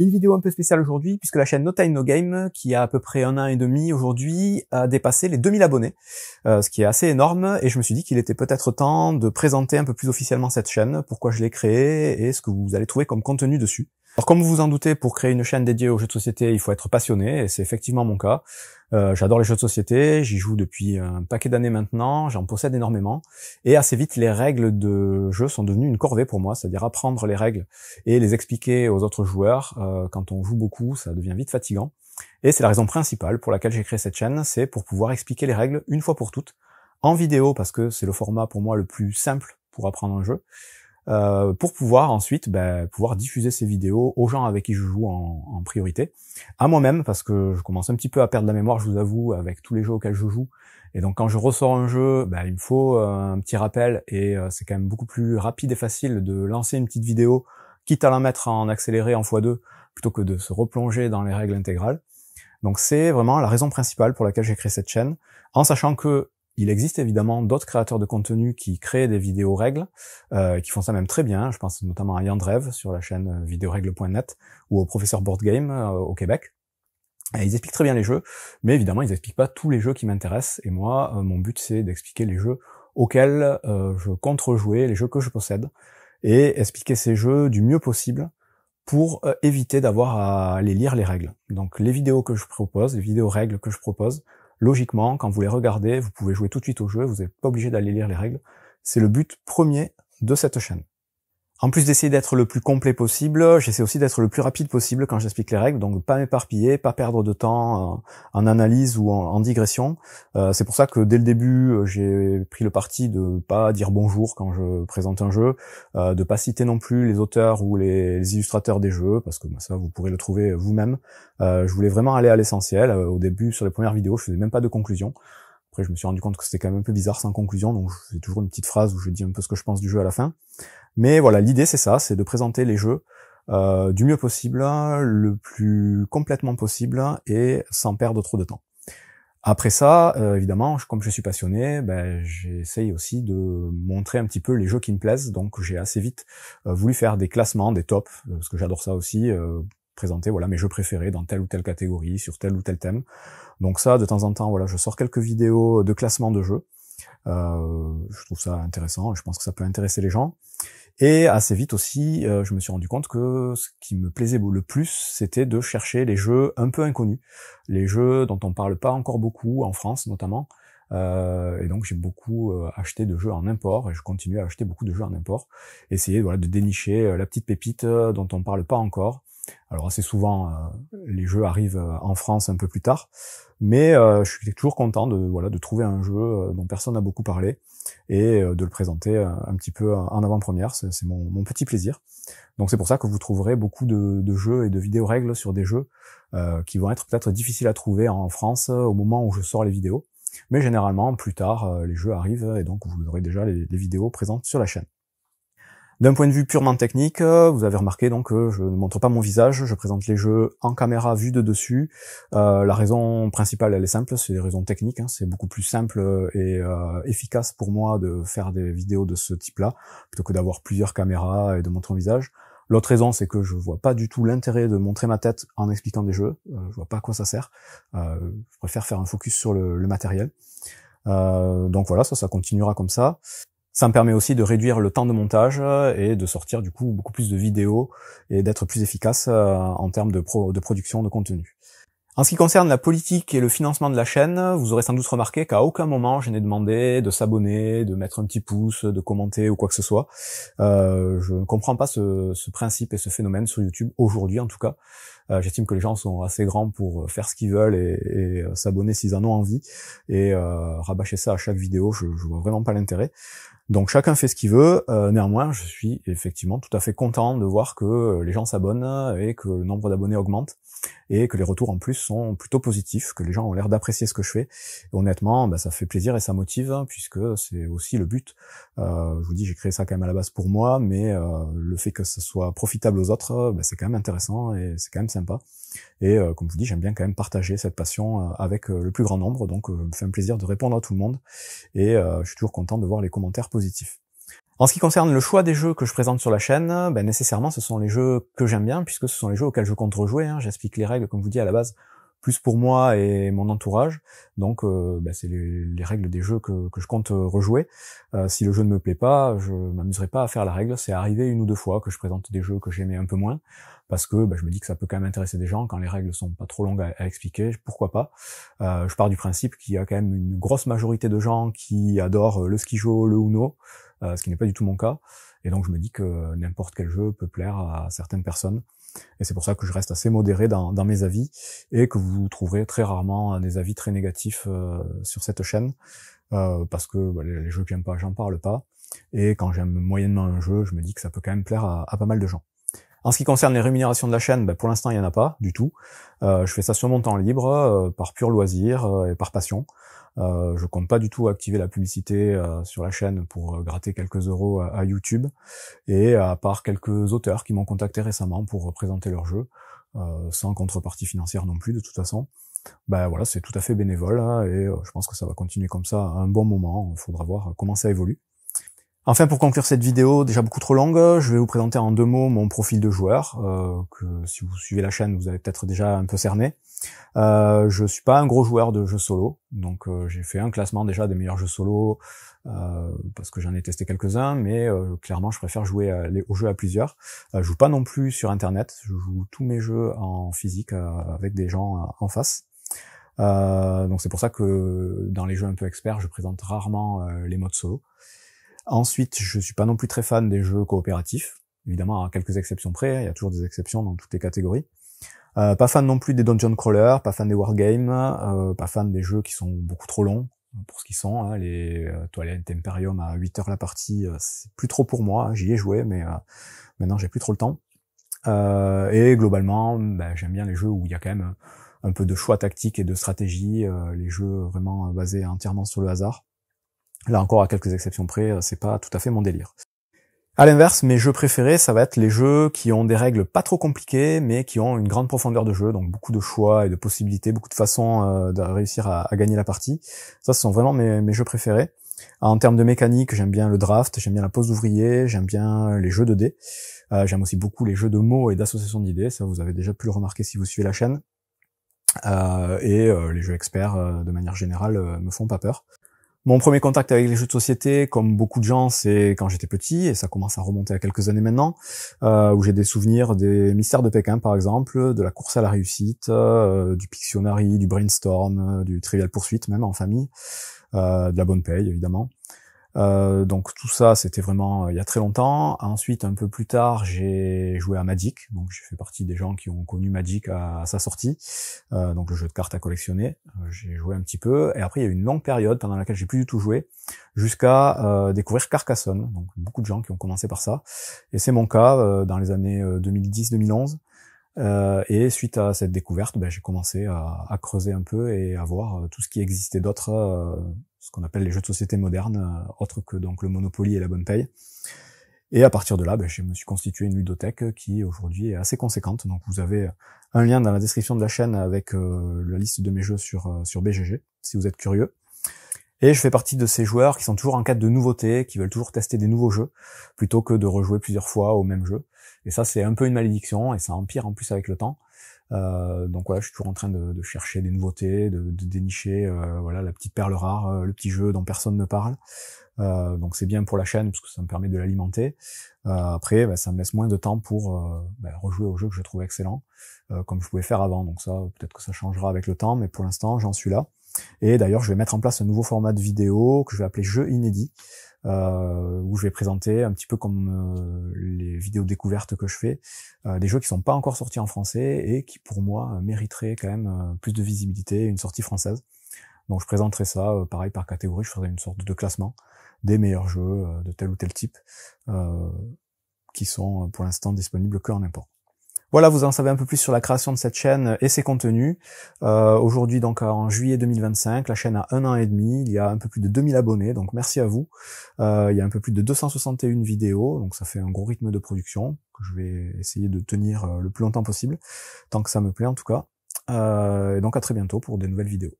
Une vidéo un peu spéciale aujourd'hui, puisque la chaîne No Time No Game, qui a à peu près 1 an et demi aujourd'hui, a dépassé les 2000 abonnés, ce qui est assez énorme, et je me suis dit qu'il était peut-être temps de présenter un peu plus officiellement cette chaîne, pourquoi je l'ai créée, et ce que vous allez trouver comme contenu dessus. Alors comme vous vous en doutez, pour créer une chaîne dédiée aux jeux de société, il faut être passionné, et c'est effectivement mon cas. J'adore les jeux de société, j'y joue depuis un paquet d'années maintenant, j'en possède énormément, et assez vite les règles de jeu sont devenues une corvée pour moi, c'est-à-dire apprendre les règles et les expliquer aux autres joueurs. Quand on joue beaucoup, ça devient vite fatigant, et c'est la raison principale pour laquelle j'ai créé cette chaîne, c'est pour pouvoir expliquer les règles une fois pour toutes, en vidéo, parce que c'est le format pour moi le plus simple pour apprendre un jeu, pour pouvoir ensuite pouvoir diffuser ces vidéos aux gens avec qui je joue en priorité, à moi-même, parce que je commence un petit peu à perdre la mémoire, je vous avoue, avec tous les jeux auxquels je joue, et donc quand je ressors un jeu, il me faut un petit rappel, et c'est quand même beaucoup plus rapide et facile de lancer une petite vidéo, quitte à la mettre en accéléré en x2, plutôt que de se replonger dans les règles intégrales. Donc c'est vraiment la raison principale pour laquelle j'ai créé cette chaîne, en sachant que il existe évidemment d'autres créateurs de contenu qui créent des vidéos règles, qui font ça même très bien. Je pense notamment à Yandrev sur la chaîne videoregle.net ou au professeur Board Game au Québec. Et ils expliquent très bien les jeux, mais évidemment ils expliquent pas tous les jeux qui m'intéressent. Et moi, mon but c'est d'expliquer les jeux auxquels je compte rejouer, les jeux que je possède, et expliquer ces jeux du mieux possible pour éviter d'avoir à aller lire les règles. Donc les vidéos que je propose, les vidéos règles que je propose, logiquement, quand vous les regardez, vous pouvez jouer tout de suite au jeu, vous n'êtes pas obligé d'aller lire les règles. C'est le but premier de cette chaîne. En plus d'essayer d'être le plus complet possible, j'essaie aussi d'être le plus rapide possible quand j'explique les règles, donc de pas m'éparpiller, pas perdre de temps en analyse ou en digression. C'est pour ça que dès le début, j'ai pris le parti de pas dire bonjour quand je présente un jeu, de pas citer non plus les auteurs ou les illustrateurs des jeux, parce que ça, vous pourrez le trouver vous-même. Je voulais vraiment aller à l'essentiel. Au début, sur les premières vidéos, je faisais même pas de conclusion. Après, je me suis rendu compte que c'était quand même un peu bizarre sans conclusion, donc je fais toujours une petite phrase où je dis un peu ce que je pense du jeu à la fin. Mais voilà, l'idée c'est ça, c'est de présenter les jeux du mieux possible, le plus complètement possible et sans perdre trop de temps. Après ça, évidemment, comme je suis passionné, j'essaye aussi de montrer un petit peu les jeux qui me plaisent, donc j'ai assez vite voulu faire des classements, des tops, parce que j'adore ça aussi, présenter mes jeux préférés dans telle ou telle catégorie, sur tel ou tel thème. Donc ça, de temps en temps, je sors quelques vidéos de classement de jeux. Je trouve ça intéressant, je pense que ça peut intéresser les gens. Et assez vite aussi, je me suis rendu compte que ce qui me plaisait le plus, c'était de chercher les jeux un peu inconnus, les jeux dont on parle pas encore beaucoup, en France notamment. Et donc j'ai beaucoup acheté de jeux en import, et je continue à acheter beaucoup de jeux en import, essayer de dénicher la petite pépite dont on parle pas encore. Alors assez souvent, les jeux arrivent en France un peu plus tard, mais je suis toujours content de trouver un jeu dont personne n'a beaucoup parlé, et de le présenter un petit peu en avant-première. C'est mon petit plaisir. Donc c'est pour ça que vous trouverez beaucoup de jeux et de vidéos règles sur des jeux qui vont être peut-être difficiles à trouver en France au moment où je sors les vidéos, mais généralement plus tard les jeux arrivent, et donc vous aurez déjà les vidéos présentes sur la chaîne. D'un point de vue purement technique, vous avez remarqué donc que je ne montre pas mon visage, je présente les jeux en caméra vue de dessus. La raison principale, elle est simple, c'est des raisons techniques, c'est beaucoup plus simple et efficace pour moi de faire des vidéos de ce type-là, plutôt que d'avoir plusieurs caméras et de montrer mon visage. L'autre raison, c'est que je vois pas du tout l'intérêt de montrer ma tête en expliquant des jeux, je vois pas à quoi ça sert. Je préfère faire un focus sur le matériel. Donc voilà, ça continuera comme ça. Ça me permet aussi de réduire le temps de montage et de sortir du coup beaucoup plus de vidéos et d'être plus efficace en termes de production de contenu. En ce qui concerne la politique et le financement de la chaîne, vous aurez sans doute remarqué qu'à aucun moment je n'ai demandé de s'abonner, de mettre un petit pouce, de commenter ou quoi que ce soit. Je ne comprends pas ce principe et ce phénomène sur YouTube, aujourd'hui en tout cas. J'estime que les gens sont assez grands pour faire ce qu'ils veulent et s'abonner s'ils en ont envie, et rabâcher ça à chaque vidéo, je vois vraiment pas l'intérêt. Donc chacun fait ce qu'il veut, néanmoins je suis effectivement tout à fait content de voir que les gens s'abonnent et que le nombre d'abonnés augmente, et que les retours en plus sont plutôt positifs, que les gens ont l'air d'apprécier ce que je fais. Et honnêtement, ça fait plaisir et ça motive, puisque c'est aussi le but. Je vous dis, j'ai créé ça quand même à la base pour moi, mais le fait que ça soit profitable aux autres, c'est quand même intéressant et c'est quand même sympa. Et comme je vous dis, j'aime bien quand même partager cette passion avec le plus grand nombre, donc me fait un plaisir de répondre à tout le monde, et je suis toujours content de voir les commentaires positifs. En ce qui concerne le choix des jeux que je présente sur la chaîne, ben nécessairement ce sont les jeux que j'aime bien, puisque ce sont les jeux auxquels je compte rejouer. J'explique les règles, comme je vous dis à la base, plus pour moi et mon entourage. Donc ben c'est les règles des jeux que je compte rejouer. Si le jeu ne me plaît pas, je m'amuserai pas à faire la règle. C'est arrivé 1 ou 2 fois que je présente des jeux que j'aimais un peu moins, parce que ben je me dis que ça peut quand même intéresser des gens quand les règles sont pas trop longues à expliquer. Pourquoi pas. Je pars du principe qu'il y a quand même une grosse majorité de gens qui adorent le skijo, le Uno, ce qui n'est pas du tout mon cas. Et donc je me dis que n'importe quel jeu peut plaire à certaines personnes. Et c'est pour ça que je reste assez modéré dans mes avis, et que vous trouverez très rarement des avis très négatifs sur cette chaîne, parce que bah, les jeux que j'aime pas, j'en parle pas. Et quand j'aime moyennement un jeu, je me dis que ça peut quand même plaire à pas mal de gens. En ce qui concerne les rémunérations de la chaîne, bah, pour l'instant il n'y en a pas du tout. Je fais ça sur mon temps libre, par pur loisir et par passion. Je compte pas du tout activer la publicité sur la chaîne pour gratter quelques euros à YouTube, et à part quelques auteurs qui m'ont contacté récemment pour présenter leur jeu, sans contrepartie financière non plus de toute façon. Ben voilà, c'est tout à fait bénévole, et je pense que ça va continuer comme ça un bon moment. Il faudra voir comment ça évolue. Enfin, pour conclure cette vidéo, déjà beaucoup trop longue, je vais vous présenter en 2 mots mon profil de joueur, que si vous suivez la chaîne, vous avez peut-être déjà un peu cerné. Je suis pas un gros joueur de jeux solo, donc j'ai fait un classement déjà des meilleurs jeux solo, parce que j'en ai testé quelques-uns, mais clairement je préfère jouer aux jeux à plusieurs. Je joue pas non plus sur internet, je joue tous mes jeux en physique avec des gens en face. Donc c'est pour ça que dans les jeux un peu experts, je présente rarement les modes solo. Ensuite, je suis pas non plus très fan des jeux coopératifs, évidemment à quelques exceptions près, il y a toujours des exceptions dans toutes les catégories. Pas fan non plus des dungeon crawlers, pas fan des wargames, pas fan des jeux qui sont beaucoup trop longs pour ce qu'ils sont. Les Twilight Imperium à 8 heures la partie, c'est plus trop pour moi. J'y ai joué, mais maintenant j'ai plus trop le temps. Et globalement, j'aime bien les jeux où il y a quand même un peu de choix tactique et de stratégie, les jeux vraiment basés entièrement sur le hasard. Là encore, à quelques exceptions près, c'est pas tout à fait mon délire. À l'inverse, mes jeux préférés, ça va être les jeux qui ont des règles pas trop compliquées, mais qui ont une grande profondeur de jeu, donc beaucoup de choix et de possibilités, beaucoup de façons de réussir à gagner la partie. Ça, ce sont vraiment mes jeux préférés. En termes de mécanique, j'aime bien le draft, j'aime bien la pose d'ouvrier, j'aime bien les jeux de dés. J'aime aussi beaucoup les jeux de mots et d'association d'idées, ça vous avez déjà pu le remarquer si vous suivez la chaîne. Les jeux experts, de manière générale, me font pas peur. Mon premier contact avec les jeux de société, comme beaucoup de gens, c'est quand j'étais petit, et ça commence à remonter à quelques années maintenant, où j'ai des souvenirs des Mystères de Pékin, par exemple, de la course à la réussite, du Pictionary, du Brainstorm, du Trivial Pursuit, même en famille, de la Bonne Paye, évidemment. Donc tout ça, c'était vraiment il y a très longtemps. Ensuite, un peu plus tard, j'ai joué à Magic, donc j'ai fait partie des gens qui ont connu Magic à sa sortie, donc le jeu de cartes à collectionner. J'ai joué un petit peu, et après il y a eu une longue période pendant laquelle j'ai plus du tout joué, jusqu'à découvrir Carcassonne. Donc beaucoup de gens qui ont commencé par ça, et c'est mon cas dans les années 2010-2011. Et suite à cette découverte, j'ai commencé à creuser un peu et à voir tout ce qui existait d'autre, ce qu'on appelle les jeux de société modernes, autres que donc le Monopoly et la Bonne Paye. Et à partir de là, je me suis constitué une ludothèque qui aujourd'hui est assez conséquente. Donc vous avez un lien dans la description de la chaîne avec la liste de mes jeux sur BGG, si vous êtes curieux. Et je fais partie de ces joueurs qui sont toujours en quête de nouveautés, qui veulent toujours tester des nouveaux jeux, plutôt que de rejouer plusieurs fois au même jeu. Et ça, c'est un peu une malédiction, et ça empire en plus avec le temps. Donc voilà, je suis toujours en train de chercher des nouveautés, de dénicher la petite perle rare, le petit jeu dont personne ne parle. Donc c'est bien pour la chaîne, parce que ça me permet de l'alimenter. Après, ça me laisse moins de temps pour rejouer aux jeux que je trouve excellents, comme je pouvais faire avant. Donc ça, peut-être que ça changera avec le temps, mais pour l'instant, j'en suis là. Et d'ailleurs, je vais mettre en place un nouveau format de vidéo que je vais appeler Jeux inédits, où je vais présenter un petit peu comme les vidéos découvertes que je fais, des jeux qui sont pas encore sortis en français et qui pour moi mériteraient quand même plus de visibilité, une sortie française. Donc je présenterai ça, pareil par catégorie, je ferai une sorte de classement des meilleurs jeux de tel ou tel type, qui sont pour l'instant disponibles que en import. Voilà, vous en savez un peu plus sur la création de cette chaîne et ses contenus. Aujourd'hui, donc en juillet 2025, la chaîne a 1 an et demi, il y a un peu plus de 2000 abonnés, donc merci à vous. Il y a un peu plus de 261 vidéos, donc ça fait un gros rythme de production que je vais essayer de tenir le plus longtemps possible, tant que ça me plaît en tout cas. Et donc à très bientôt pour des nouvelles vidéos.